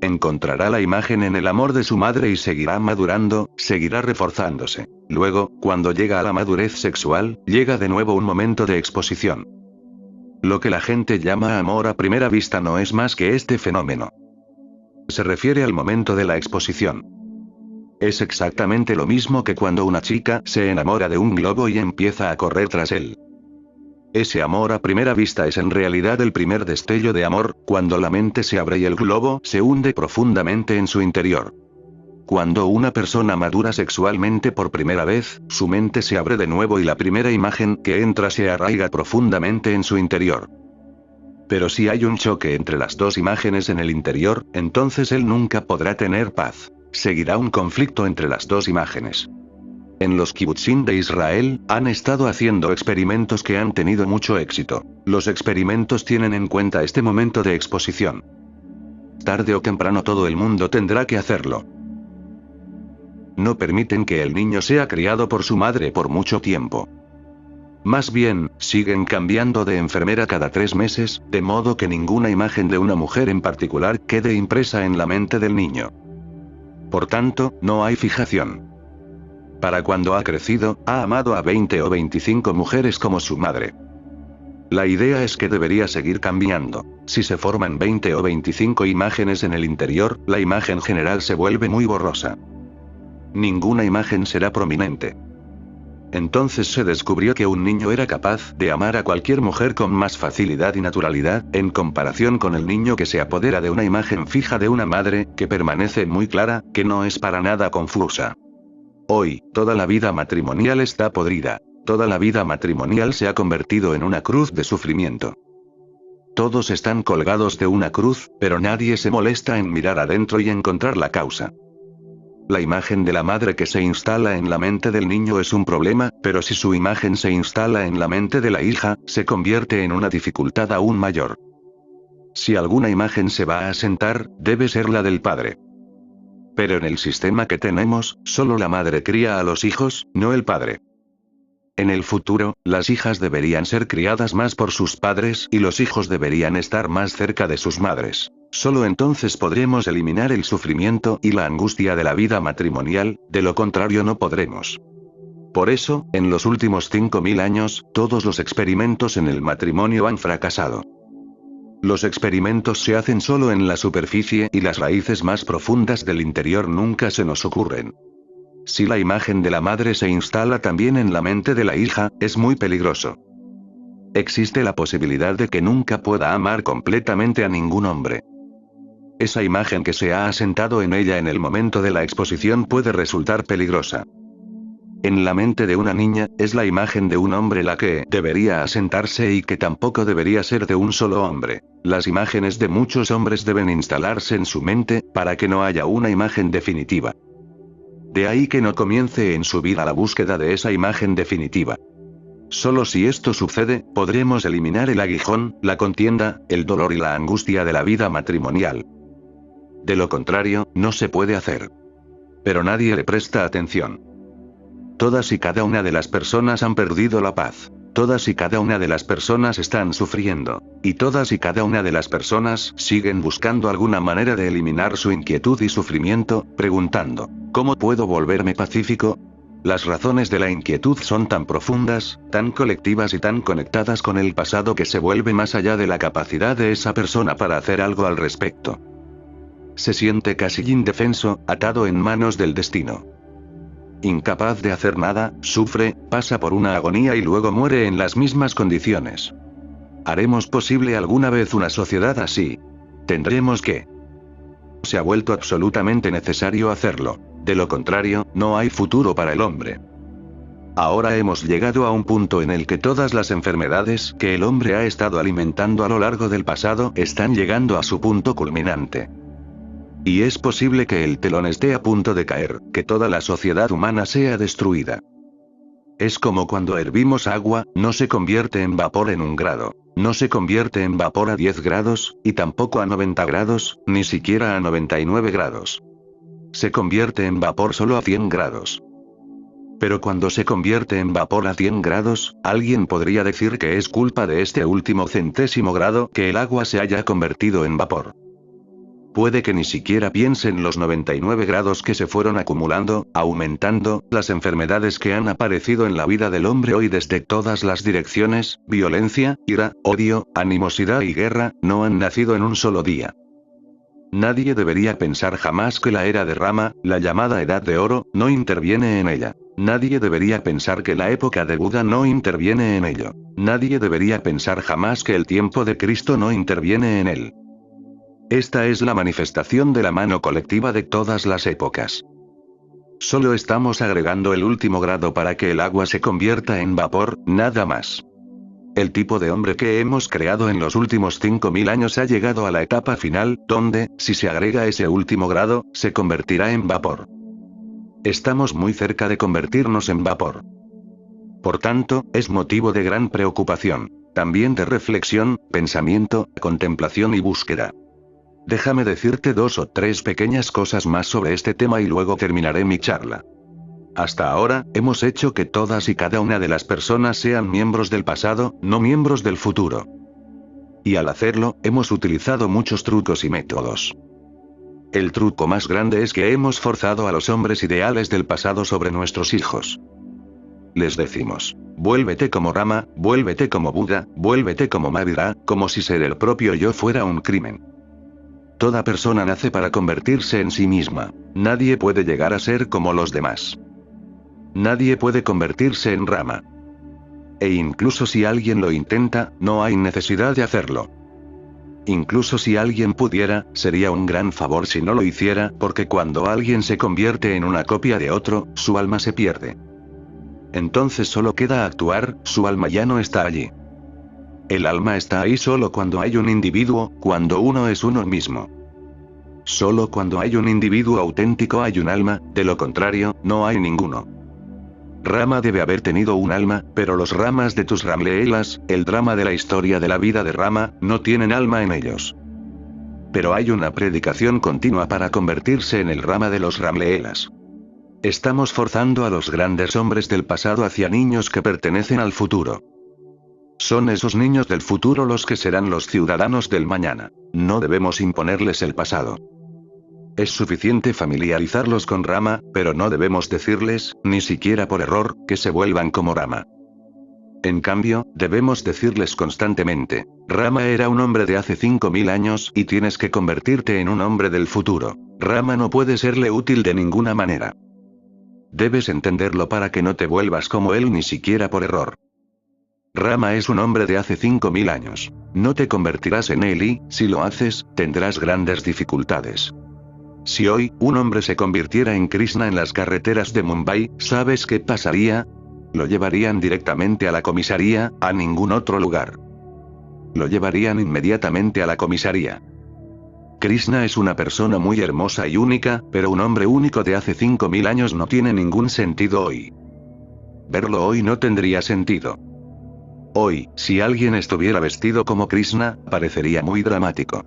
Encontrará la imagen en el amor de su madre y seguirá madurando, seguirá reforzándose. Luego, cuando llega a la madurez sexual, llega de nuevo un momento de exposición. Lo que la gente llama amor a primera vista no es más que este fenómeno. Se refiere al momento de la exposición. Es exactamente lo mismo que cuando una chica se enamora de un globo y empieza a correr tras él. Ese amor a primera vista es en realidad el primer destello de amor, cuando la mente se abre y el globo se hunde profundamente en su interior. Cuando una persona madura sexualmente por primera vez, su mente se abre de nuevo y la primera imagen que entra se arraiga profundamente en su interior. Pero si hay un choque entre las dos imágenes en el interior, entonces él nunca podrá tener paz. Seguirá un conflicto entre las dos imágenes. En los kibutzim de Israel, han estado haciendo experimentos que han tenido mucho éxito. Los experimentos tienen en cuenta este momento de exposición. Tarde o temprano todo el mundo tendrá que hacerlo. No permiten que el niño sea criado por su madre por mucho tiempo. Más bien, siguen cambiando de enfermera cada 3 meses, de modo que ninguna imagen de una mujer en particular quede impresa en la mente del niño. Por tanto, no hay fijación. Para cuando ha crecido, ha amado a 20 o 25 mujeres como su madre. La idea es que debería seguir cambiando. Si se forman 20 o 25 imágenes en el interior, la imagen general se vuelve muy borrosa. Ninguna imagen será prominente. Entonces se descubrió que un niño era capaz de amar a cualquier mujer con más facilidad y naturalidad, en comparación con el niño que se apodera de una imagen fija de una madre, que permanece muy clara, que no es para nada confusa. Hoy, toda la vida matrimonial está podrida. Toda la vida matrimonial se ha convertido en una cruz de sufrimiento. Todos están colgados de una cruz, pero nadie se molesta en mirar adentro y encontrar la causa. La imagen de la madre que se instala en la mente del niño es un problema, pero si su imagen se instala en la mente de la hija, se convierte en una dificultad aún mayor. Si alguna imagen se va a asentar, debe ser la del padre. Pero en el sistema que tenemos, solo la madre cría a los hijos, no el padre. En el futuro, las hijas deberían ser criadas más por sus padres y los hijos deberían estar más cerca de sus madres. Solo entonces podremos eliminar el sufrimiento y la angustia de la vida matrimonial, de lo contrario no podremos. Por eso, en los últimos 5000 años, todos los experimentos en el matrimonio han fracasado. Los experimentos se hacen solo en la superficie y las raíces más profundas del interior nunca se nos ocurren. Si la imagen de la madre se instala también en la mente de la hija, es muy peligroso. Existe la posibilidad de que nunca pueda amar completamente a ningún hombre. Esa imagen que se ha asentado en ella en el momento de la exposición puede resultar peligrosa. En la mente de una niña, es la imagen de un hombre la que debería asentarse y que tampoco debería ser de un solo hombre. Las imágenes de muchos hombres deben instalarse en su mente, para que no haya una imagen definitiva. De ahí que no comience en su vida la búsqueda de esa imagen definitiva. Solo si esto sucede, podremos eliminar el aguijón, la contienda, el dolor y la angustia de la vida matrimonial. De lo contrario, no se puede hacer. Pero nadie le presta atención. Todas y cada una de las personas han perdido la paz. Todas y cada una de las personas están sufriendo. Y todas y cada una de las personas siguen buscando alguna manera de eliminar su inquietud y sufrimiento, preguntando, ¿cómo puedo volverme pacífico? Las razones de la inquietud son tan profundas, tan colectivas y tan conectadas con el pasado que se vuelve más allá de la capacidad de esa persona para hacer algo al respecto. Se siente casi indefenso, atado en manos del destino. Incapaz de hacer nada, sufre, pasa por una agonía y luego muere en las mismas condiciones. ¿Haremos posible alguna vez una sociedad así? Tendremos que. Se ha vuelto absolutamente necesario hacerlo. De lo contrario, no hay futuro para el hombre. Ahora hemos llegado a un punto en el que todas las enfermedades que el hombre ha estado alimentando a lo largo del pasado están llegando a su punto culminante. Y es posible que el telón esté a punto de caer, que toda la sociedad humana sea destruida. Es como cuando hervimos agua, no se convierte en vapor en 1 grado, no se convierte en vapor a 10 grados, y tampoco a 90 grados, ni siquiera a 99 grados. Se convierte en vapor solo a 100 grados. Pero cuando se convierte en vapor a 100 grados, alguien podría decir que es culpa de este último centésimo grado que el agua se haya convertido en vapor. Puede que ni siquiera piense en los 99 grados que se fueron acumulando, aumentando, las enfermedades que han aparecido en la vida del hombre hoy desde todas las direcciones, violencia, ira, odio, animosidad y guerra, no han nacido en un solo día. Nadie debería pensar jamás que la era de Rama, la llamada Edad de Oro, no interviene en ella. Nadie debería pensar que la época de Buda no interviene en ello. Nadie debería pensar jamás que el tiempo de Cristo no interviene en él. Esta es la manifestación de la mano colectiva de todas las épocas. Solo estamos agregando el último grado para que el agua se convierta en vapor, nada más. El tipo de hombre que hemos creado en los últimos 5000 años ha llegado a la etapa final, donde, si se agrega ese último grado, se convertirá en vapor. Estamos muy cerca de convertirnos en vapor. Por tanto, es motivo de gran preocupación, también de reflexión, pensamiento, contemplación y búsqueda. Déjame decirte 2 o 3 pequeñas cosas más sobre este tema y luego terminaré mi charla. Hasta ahora, hemos hecho que todas y cada una de las personas sean miembros del pasado, no miembros del futuro. Y al hacerlo, hemos utilizado muchos trucos y métodos. El truco más grande es que hemos forzado a los hombres ideales del pasado sobre nuestros hijos. Les decimos, vuélvete como Rama, vuélvete como Buda, vuélvete como Mahavira, como si ser el propio yo fuera un crimen. Toda persona nace para convertirse en sí misma. Nadie puede llegar a ser como los demás. Nadie puede convertirse en Rama. E incluso si alguien lo intenta, no hay necesidad de hacerlo. Incluso si alguien pudiera, sería un gran favor si no lo hiciera, porque cuando alguien se convierte en una copia de otro, su alma se pierde. Entonces solo queda actuar, su alma ya no está allí. El alma está ahí solo cuando hay un individuo, cuando uno es uno mismo. Solo cuando hay un individuo auténtico hay un alma, de lo contrario, no hay ninguno. Rama debe haber tenido un alma, pero los Ramas de tus Ramleelas, el drama de la historia de la vida de Rama, no tienen alma en ellos. Pero hay una predicación continua para convertirse en el Rama de los Ramleelas. Estamos forzando a los grandes hombres del pasado hacia niños que pertenecen al futuro. Son esos niños del futuro los que serán los ciudadanos del mañana. No debemos imponerles el pasado. Es suficiente familiarizarlos con Rama, pero no debemos decirles, ni siquiera por error, que se vuelvan como Rama. En cambio, debemos decirles constantemente, Rama era un hombre de hace 5000 años y tienes que convertirte en un hombre del futuro. Rama no puede serle útil de ninguna manera. Debes entenderlo para que no te vuelvas como él ni siquiera por error. Rama es un hombre de hace 5000 años. No te convertirás en él y, si lo haces, tendrás grandes dificultades. Si hoy, un hombre se convirtiera en Krishna en las carreteras de Mumbai, ¿sabes qué pasaría? Lo llevarían directamente a la comisaría, a ningún otro lugar. Lo llevarían inmediatamente a la comisaría. Krishna es una persona muy hermosa y única, pero un hombre único de hace 5000 años no tiene ningún sentido hoy. Verlo hoy no tendría sentido. Hoy, si alguien estuviera vestido como Krishna, parecería muy dramático.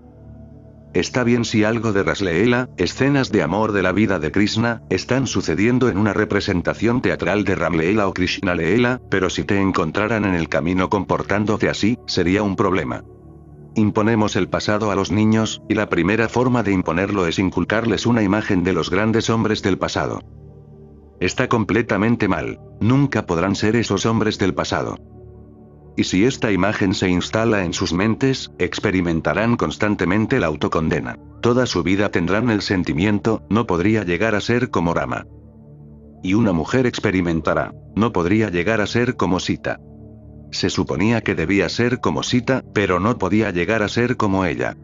Está bien si algo de Rasleela, escenas de amor de la vida de Krishna, están sucediendo en una representación teatral de Ramleela o Krishnaleela, pero si te encontraran en el camino comportándote así, sería un problema. Imponemos el pasado a los niños, y la primera forma de imponerlo es inculcarles una imagen de los grandes hombres del pasado. Está completamente mal. Nunca podrán ser esos hombres del pasado. Y si esta imagen se instala en sus mentes, experimentarán constantemente la autocondena. Toda su vida tendrán el sentimiento, no podría llegar a ser como Rama. Y una mujer experimentará, no podría llegar a ser como Sita. Se suponía que debía ser como Sita, pero no podía llegar a ser como ella.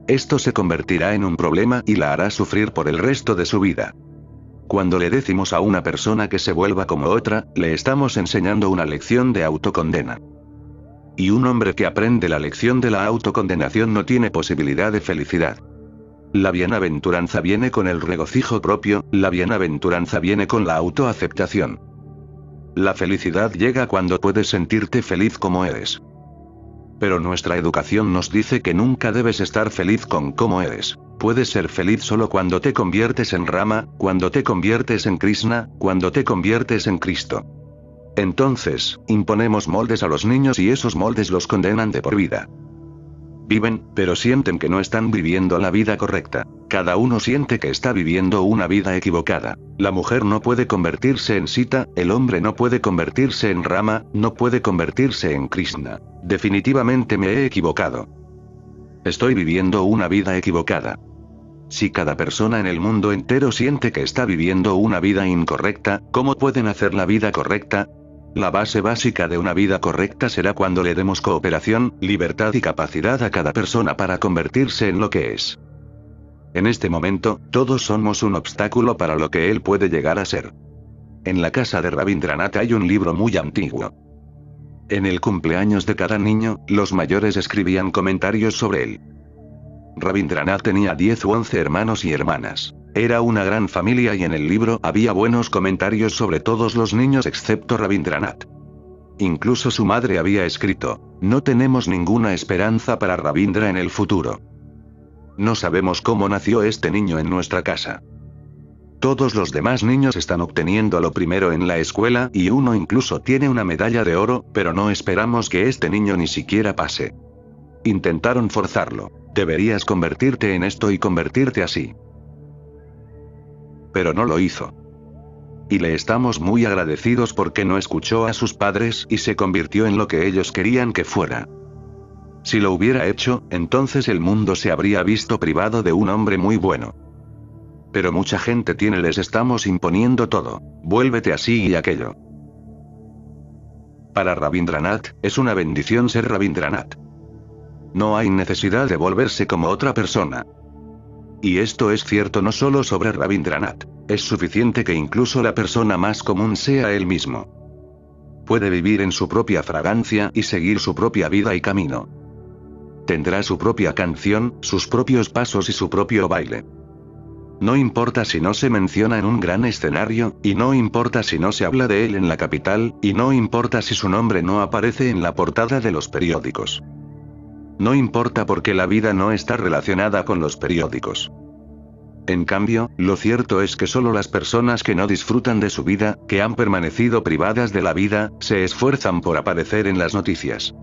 Esto se convertirá en un problema y la hará sufrir por el resto de su vida. Cuando le decimos a una persona que se vuelva como otra, le estamos enseñando una lección de autocondena. Y un hombre que aprende la lección de la autocondenación no tiene posibilidad de felicidad. La bienaventuranza viene con el regocijo propio, la bienaventuranza viene con la autoaceptación. La felicidad llega cuando puedes sentirte feliz como eres. Pero nuestra educación nos dice que nunca debes estar feliz con cómo eres. Puedes ser feliz solo cuando te conviertes en Rama, cuando te conviertes en Krishna, cuando te conviertes en Cristo. Entonces, imponemos moldes a los niños y esos moldes los condenan de por vida. Viven, pero sienten que no están viviendo la vida correcta. Cada uno siente que está viviendo una vida equivocada. La mujer no puede convertirse en Sita, el hombre no puede convertirse en Rama, no puede convertirse en Krishna. Definitivamente me he equivocado. Estoy viviendo una vida equivocada. Si cada persona en el mundo entero siente que está viviendo una vida incorrecta, ¿cómo pueden hacer la vida correcta? La base básica de una vida correcta será cuando le demos cooperación, libertad y capacidad a cada persona para convertirse en lo que es. En este momento, todos somos un obstáculo para lo que él puede llegar a ser. En la casa de Rabindranath hay un libro muy antiguo. En el cumpleaños de cada niño, los mayores escribían comentarios sobre él. Rabindranath tenía 10 u 11 hermanos y hermanas. Era una gran familia y en el libro había buenos comentarios sobre todos los niños excepto Rabindranath. Incluso su madre había escrito, no tenemos ninguna esperanza para Rabindra en el futuro. No sabemos cómo nació este niño en nuestra casa. Todos los demás niños están obteniendo lo primero en la escuela y uno incluso tiene una medalla de oro, pero no esperamos que este niño ni siquiera pase. Intentaron forzarlo. Deberías convertirte en esto y convertirte así. Pero no lo hizo. Y le estamos muy agradecidos porque no escuchó a sus padres y se convirtió en lo que ellos querían que fuera. Si lo hubiera hecho, entonces el mundo se habría visto privado de un hombre muy bueno. Pero mucha gente les estamos imponiendo todo. Vuélvete así y aquello. Para Rabindranath, es una bendición ser Rabindranath. No hay necesidad de volverse como otra persona. Y esto es cierto no solo sobre Rabindranath. Es suficiente que incluso la persona más común sea él mismo. Puede vivir en su propia fragancia y seguir su propia vida y camino. Tendrá su propia canción, sus propios pasos y su propio baile. No importa si no se menciona en un gran escenario, y no importa si no se habla de él en la capital, y no importa si su nombre no aparece en la portada de los periódicos. No importa porque la vida no está relacionada con los periódicos. En cambio, lo cierto es que solo las personas que no disfrutan de su vida, que han permanecido privadas de la vida, se esfuerzan por aparecer en las noticias.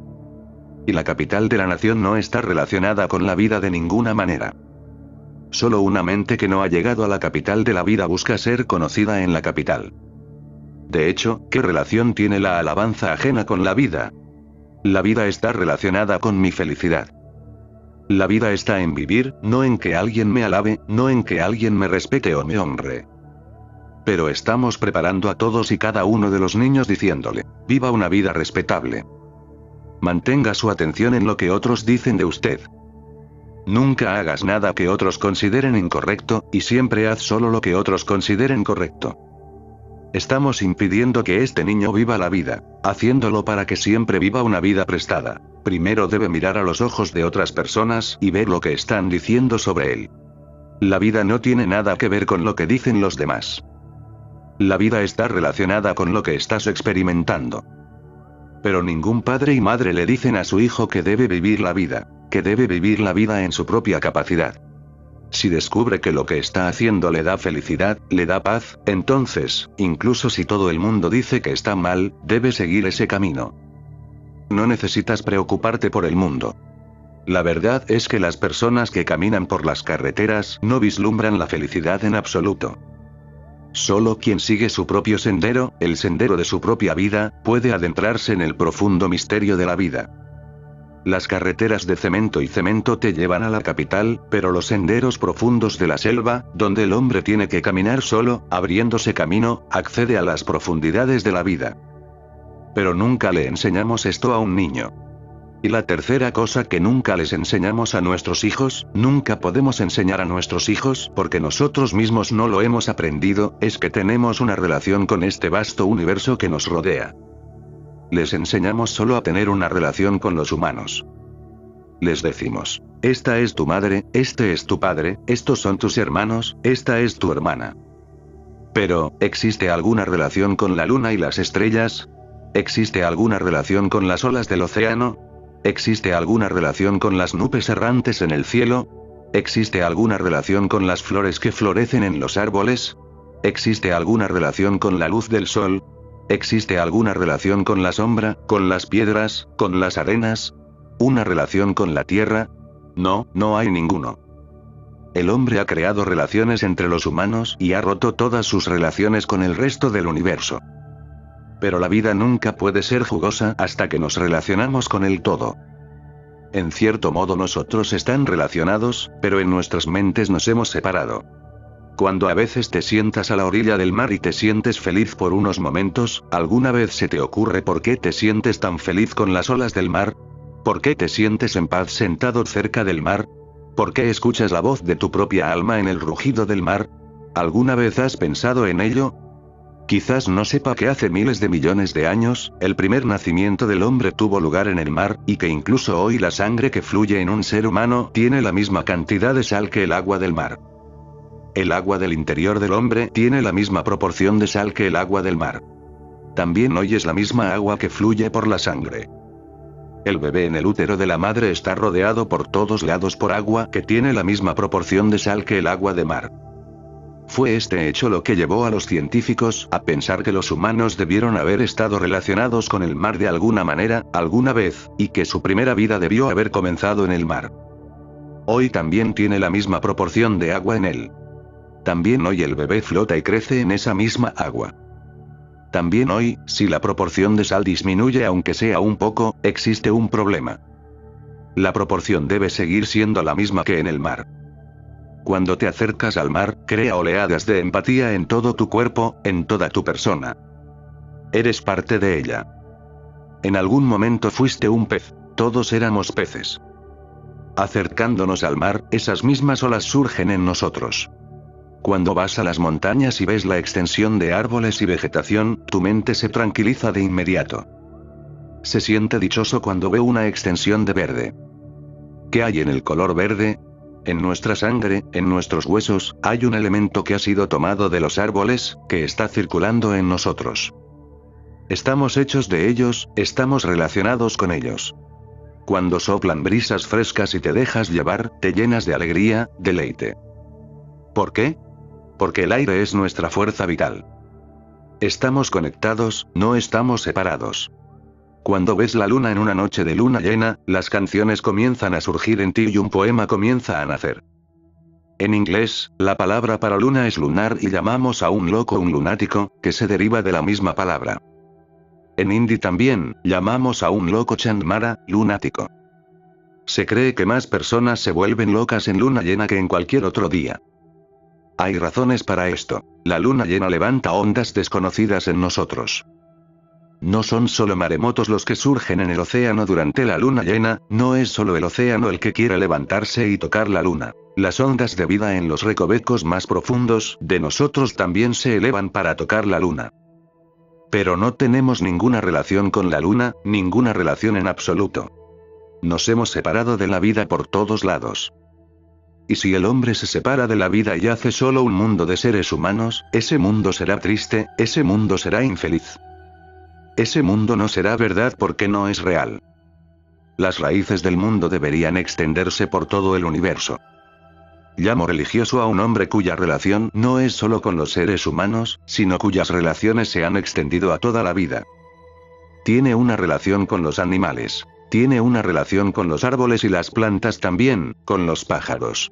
Y la capital de la nación no está relacionada con la vida de ninguna manera. Solo una mente que no ha llegado a la capital de la vida busca ser conocida en la capital. De hecho, ¿qué relación tiene la alabanza ajena con la vida? La vida está relacionada con mi felicidad. La vida está en vivir, no en que alguien me alabe, no en que alguien me respete o me honre. Pero estamos preparando a todos y cada uno de los niños diciéndole, viva una vida respetable. Mantenga su atención en lo que otros dicen de usted. Nunca hagas nada que otros consideren incorrecto, y siempre haz solo lo que otros consideren correcto. Estamos impidiendo que este niño viva la vida, haciéndolo para que siempre viva una vida prestada. Primero debe mirar a los ojos de otras personas y ver lo que están diciendo sobre él. La vida no tiene nada que ver con lo que dicen los demás. La vida está relacionada con lo que estás experimentando. Pero ningún padre y madre le dicen a su hijo que debe vivir la vida. que debe vivir la vida en su propia capacidad. Si descubre que lo que está haciendo le da felicidad, le da paz, entonces, incluso si todo el mundo dice que está mal, debe seguir ese camino. No necesitas preocuparte por el mundo. La verdad es que las personas que caminan por las carreteras no vislumbran la felicidad en absoluto. Solo quien sigue su propio sendero, el sendero de su propia vida, puede adentrarse en el profundo misterio de la vida. Las carreteras de cemento y cemento te llevan a la capital, pero los senderos profundos de la selva, donde el hombre tiene que caminar solo, abriéndose camino, accede a las profundidades de la vida. Pero nunca le enseñamos esto a un niño. Y la tercera cosa que nunca les enseñamos a nuestros hijos, nunca podemos enseñar a nuestros hijos porque nosotros mismos no lo hemos aprendido, es que tenemos una relación con este vasto universo que nos rodea. Les enseñamos solo a tener una relación con los humanos. Les decimos, esta es tu madre, este es tu padre, estos son tus hermanos, esta es tu hermana. Pero, ¿existe alguna relación con la luna y las estrellas? ¿Existe alguna relación con las olas del océano? ¿Existe alguna relación con las nubes errantes en el cielo? ¿Existe alguna relación con las flores que florecen en los árboles? ¿Existe alguna relación con la luz del sol? ¿Existe alguna relación con la sombra, con las piedras, con las arenas? ¿Una relación con la tierra? No, no hay ninguno. El hombre ha creado relaciones entre los humanos y ha roto todas sus relaciones con el resto del universo. Pero la vida nunca puede ser jugosa hasta que nos relacionamos con el todo. En cierto modo nosotros están relacionados, pero en nuestras mentes nos hemos separado. Cuando a veces te sientas a la orilla del mar y te sientes feliz por unos momentos, ¿alguna vez se te ocurre por qué te sientes tan feliz con las olas del mar? ¿Por qué te sientes en paz sentado cerca del mar? ¿Por qué escuchas la voz de tu propia alma en el rugido del mar? ¿Alguna vez has pensado en ello? Quizás no sepa que hace miles de millones de años, el primer nacimiento del hombre tuvo lugar en el mar, y que incluso hoy la sangre que fluye en un ser humano tiene la misma cantidad de sal que el agua del mar. El agua del interior del hombre tiene la misma proporción de sal que el agua del mar. También hoy es la misma agua que fluye por la sangre. El bebé en el útero de la madre está rodeado por todos lados por agua que tiene la misma proporción de sal que el agua de mar. Fue este hecho lo que llevó a los científicos a pensar que los humanos debieron haber estado relacionados con el mar de alguna manera, alguna vez, y que su primera vida debió haber comenzado en el mar. Hoy también tiene la misma proporción de agua en él. También hoy el bebé flota y crece en esa misma agua. También hoy, si la proporción de sal disminuye aunque sea un poco, existe un problema. La proporción debe seguir siendo la misma que en el mar. Cuando te acercas al mar, crea oleadas de empatía en todo tu cuerpo, en toda tu persona. Eres parte de ella. En algún momento fuiste un pez, todos éramos peces. Acercándonos al mar, esas mismas olas surgen en nosotros. Cuando vas a las montañas y ves la extensión de árboles y vegetación, tu mente se tranquiliza de inmediato. Se siente dichoso cuando ve una extensión de verde. ¿Qué hay en el color verde? En nuestra sangre, en nuestros huesos, hay un elemento que ha sido tomado de los árboles, que está circulando en nosotros. Estamos hechos de ellos, estamos relacionados con ellos. Cuando soplan brisas frescas y te dejas llevar, te llenas de alegría, deleite. ¿Por qué? Porque el aire es nuestra fuerza vital. Estamos conectados, no estamos separados. Cuando ves la luna en una noche de luna llena, las canciones comienzan a surgir en ti y un poema comienza a nacer. En inglés, la palabra para luna es lunar y llamamos a un loco un lunático, que se deriva de la misma palabra. En hindi también, llamamos a un loco chandmara, lunático. Se cree que más personas se vuelven locas en luna llena que en cualquier otro día. Hay razones para esto. La luna llena levanta ondas desconocidas en nosotros. No son solo maremotos los que surgen en el océano durante la luna llena, no es solo el océano el que quiere levantarse y tocar la luna. Las ondas de vida en los recovecos más profundos de nosotros también se elevan para tocar la luna. Pero no tenemos ninguna relación con la luna, ninguna relación en absoluto. Nos hemos separado de la vida por todos lados. Y si el hombre se separa de la vida y hace solo un mundo de seres humanos, ese mundo será triste, ese mundo será infeliz. Ese mundo no será verdad porque no es real. Las raíces del mundo deberían extenderse por todo el universo. Llamo religioso a un hombre cuya relación no es solo con los seres humanos, sino cuyas relaciones se han extendido a toda la vida. Tiene una relación con los animales. Tiene una relación con los árboles y las plantas también, con los pájaros.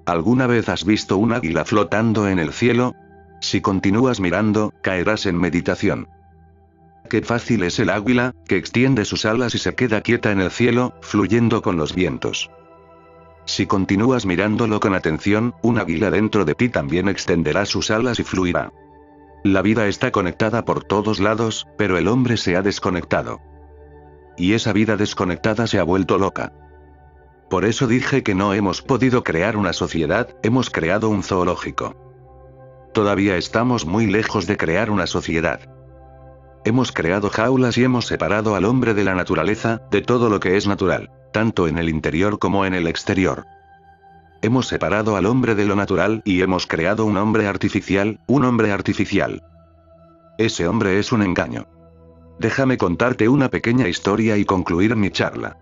¿Alguna vez has visto un águila flotando en el cielo? Si continúas mirando, caerás en meditación. Qué fácil es el águila, que extiende sus alas y se queda quieta en el cielo, fluyendo con los vientos. Si continúas mirándolo con atención, un águila dentro de ti también extenderá sus alas y fluirá. La vida está conectada por todos lados, pero el hombre se ha desconectado. Y esa vida desconectada se ha vuelto loca. Por eso dije que no hemos podido crear una sociedad, hemos creado un zoológico. Todavía estamos muy lejos de crear una sociedad. Hemos creado jaulas y hemos separado al hombre de la naturaleza, de todo lo que es natural, tanto en el interior como en el exterior. Hemos separado al hombre de lo natural y hemos creado un hombre artificial, un hombre artificial. Ese hombre es un engaño. Déjame contarte una pequeña historia y concluir mi charla.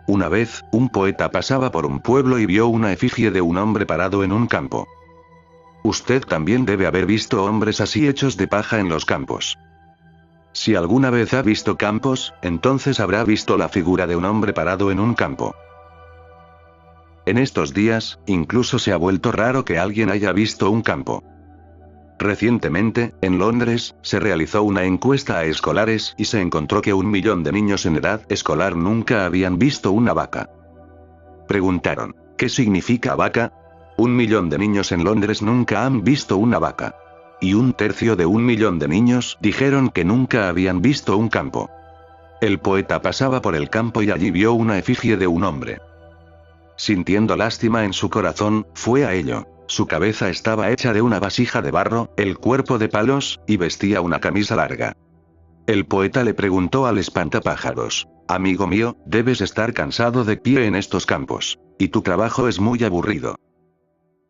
Una vez, un poeta pasaba por un pueblo y vio una efigie de un hombre parado en un campo. Usted también debe haber visto hombres así hechos de paja en los campos. Si alguna vez ha visto campos, entonces habrá visto la figura de un hombre parado en un campo. En estos días, incluso se ha vuelto raro que alguien haya visto un campo. Recientemente, en Londres, se realizó una encuesta a escolares y se encontró que 1 millón de niños en edad escolar nunca habían visto una vaca. Preguntaron, ¿qué significa vaca? 1 millón de niños en Londres nunca han visto una vaca. Y 1/3 de 1 millón de niños dijeron que nunca habían visto un campo. El poeta pasaba por el campo y allí vio una efigie de un hombre. Sintiendo lástima en su corazón, fue a ello. Su cabeza estaba hecha de una vasija de barro, el cuerpo de palos, y vestía una camisa larga. El poeta le preguntó al espantapájaros, amigo mío, debes estar cansado de pie en estos campos. Y tu trabajo es muy aburrido.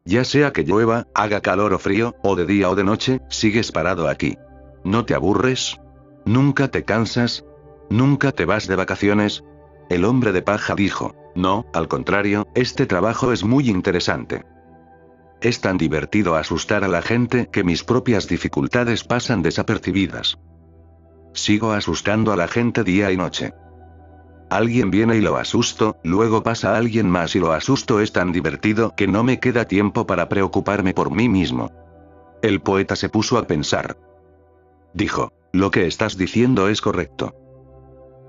Ya sea que llueva, haga calor o frío, o de día o de noche, sigues parado aquí. ¿No te aburres? ¿Nunca te cansas? ¿Nunca te vas de vacaciones? El hombre de paja dijo, no, al contrario, este trabajo es muy interesante. Es tan divertido asustar a la gente que mis propias dificultades pasan desapercibidas. Sigo asustando a la gente día y noche. Alguien viene y lo asusto, luego pasa alguien más y lo asusto. Es tan divertido que no me queda tiempo para preocuparme por mí mismo. El poeta se puso a pensar. Dijo, lo que estás diciendo es correcto.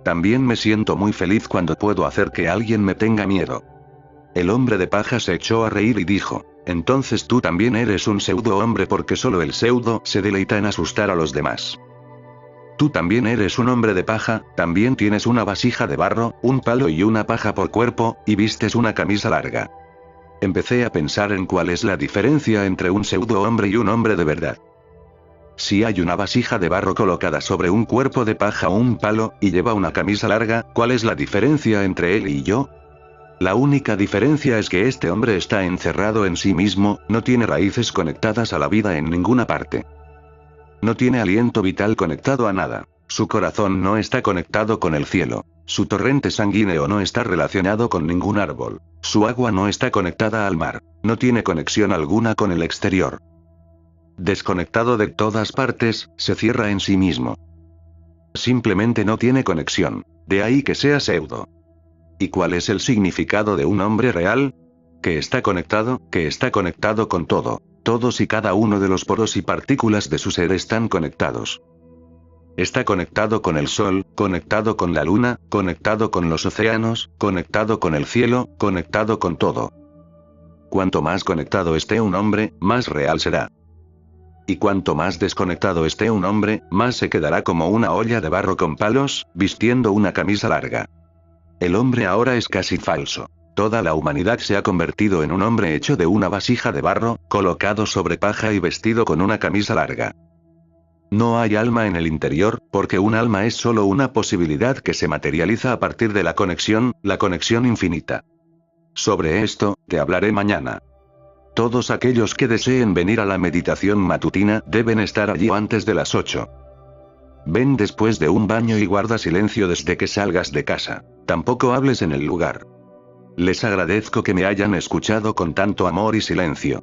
También me siento muy feliz cuando puedo hacer que alguien me tenga miedo. El hombre de paja se echó a reír y dijo, entonces tú también eres un pseudo hombre porque solo el pseudo se deleita en asustar a los demás. Tú también eres un hombre de paja, también tienes una vasija de barro, un palo y una paja por cuerpo, y vistes una camisa larga. Empecé a pensar en cuál es la diferencia entre un pseudo hombre y un hombre de verdad. Si hay una vasija de barro colocada sobre un cuerpo de paja o un palo, y lleva una camisa larga, ¿cuál es la diferencia entre él y yo? La única diferencia es que este hombre está encerrado en sí mismo, no tiene raíces conectadas a la vida en ninguna parte. No tiene aliento vital conectado a nada. Su corazón no está conectado con el cielo. Su torrente sanguíneo no está relacionado con ningún árbol. Su agua no está conectada al mar. No tiene conexión alguna con el exterior. Desconectado de todas partes, se cierra en sí mismo. Simplemente no tiene conexión. De ahí que sea pseudo. ¿Y cuál es el significado de un hombre real? Que está conectado con todo. Todos y cada uno de los poros y partículas de su ser están conectados. Está conectado con el sol, conectado con la luna, conectado con los océanos, conectado con el cielo, conectado con todo. Cuanto más conectado esté un hombre, más real será. Y cuanto más desconectado esté un hombre, más se quedará como una olla de barro con palos, vistiendo una camisa larga. El hombre ahora es casi falso. Toda la humanidad se ha convertido en un hombre hecho de una vasija de barro, colocado sobre paja y vestido con una camisa larga. No hay alma en el interior, porque un alma es solo una posibilidad que se materializa a partir de la conexión infinita. Sobre esto, te hablaré mañana. Todos aquellos que deseen venir a la meditación matutina deben estar allí antes de las 8. Ven después de un baño y guarda silencio desde que salgas de casa. Tampoco hables en el lugar. Les agradezco que me hayan escuchado con tanto amor y silencio.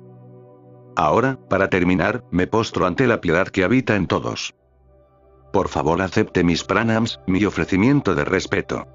Ahora, para terminar, me postro ante la piedad que habita en todos. Por favor acepte mis pranams, mi ofrecimiento de respeto.